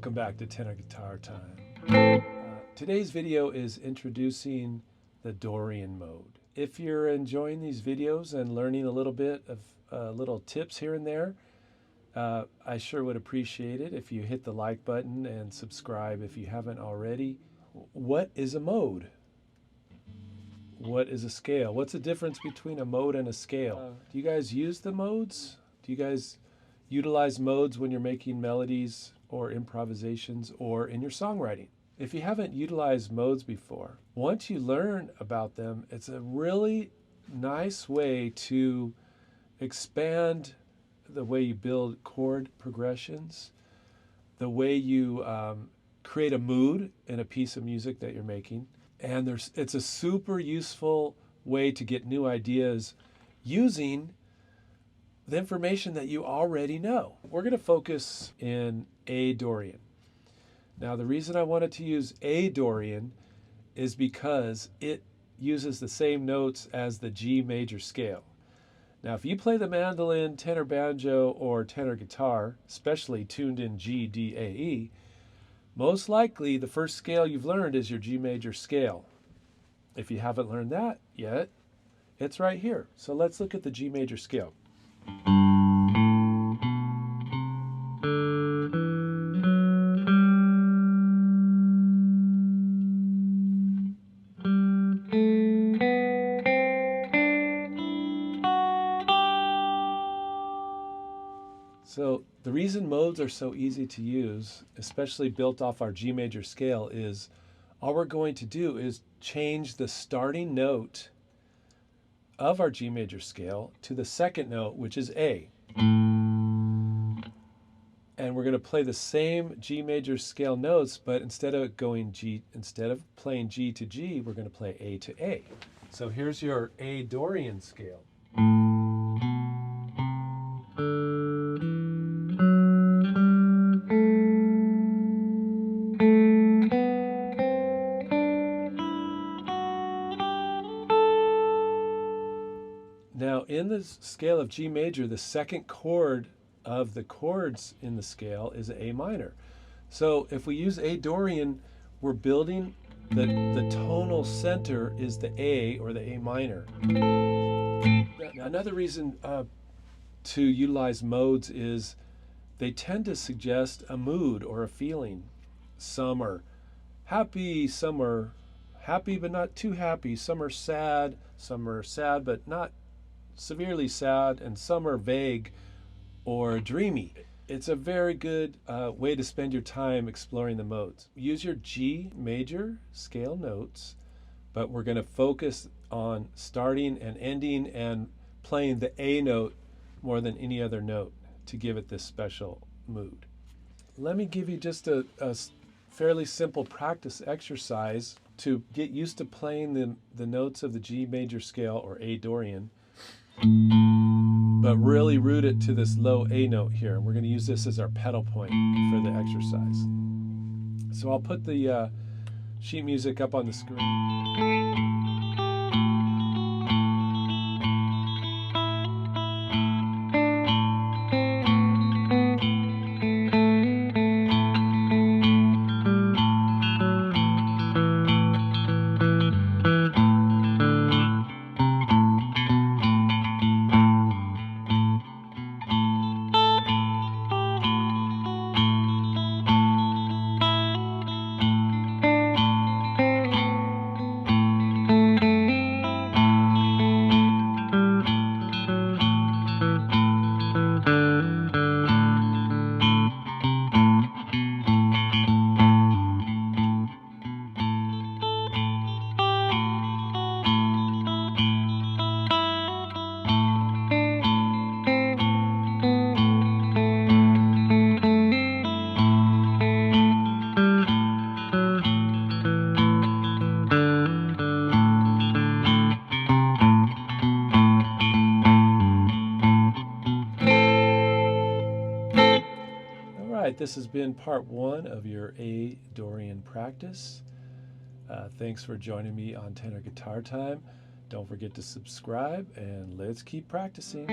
Welcome back to Tenor Guitar Time. Today's video is introducing the Dorian mode. If you're enjoying these videos and learning a little bit of little tips here and there, I sure would appreciate it if you hit the like button and subscribe if you haven't already. What is a mode? What is a scale? What's the difference between a mode and a scale? Do you guys use the modes? Do you guys utilize modes when you're making melodies or improvisations or in your songwriting? If you haven't utilized modes before, once you learn about them, it's a really nice way to expand the way you build chord progressions, the way you create a mood in a piece of music that you're making. And it's a super useful way to get new ideas using the information that you already know. We're going to focus in A Dorian. Now, the reason I wanted to use A Dorian is because it uses the same notes as the G major scale. Now, if you play the mandolin, tenor banjo, or tenor guitar, especially tuned in GDAE, most likely the first scale you've learned is your G major scale. If you haven't learned that yet, it's right here. So let's look at the G major scale. So the reason modes are so easy to use, especially built off our G major scale, is all we're going to do is change the starting note of our G major scale to the second note, which is A. And we're going to play the same G major scale notes, but instead of playing G to G, we're going to play A to A. So here's your A Dorian scale. Now, in the scale of G major, the second chord of the chords in the scale is A minor. So if we use A Dorian, we're building the tonal center is the A or the A minor. Now, another reason to utilize modes is they tend to suggest a mood or a feeling. Some are happy, some are happy but not too happy, some are sad but not severely sad, and some are vague or dreamy. It's a very good way to spend your time exploring the modes. Use your G major scale notes, but we're going to focus on starting and ending and playing the A note more than any other note to give it this special mood. Let me give you just a fairly simple practice exercise to get used to playing the notes of the G major scale or A Dorian, but really root it to this low A note here. We're going to use this as our pedal point for the exercise. So I'll put the sheet music up on the screen. This has been part one of your A Dorian practice. Thanks for joining me on Tenor Guitar Time. Don't forget to subscribe, and let's keep practicing.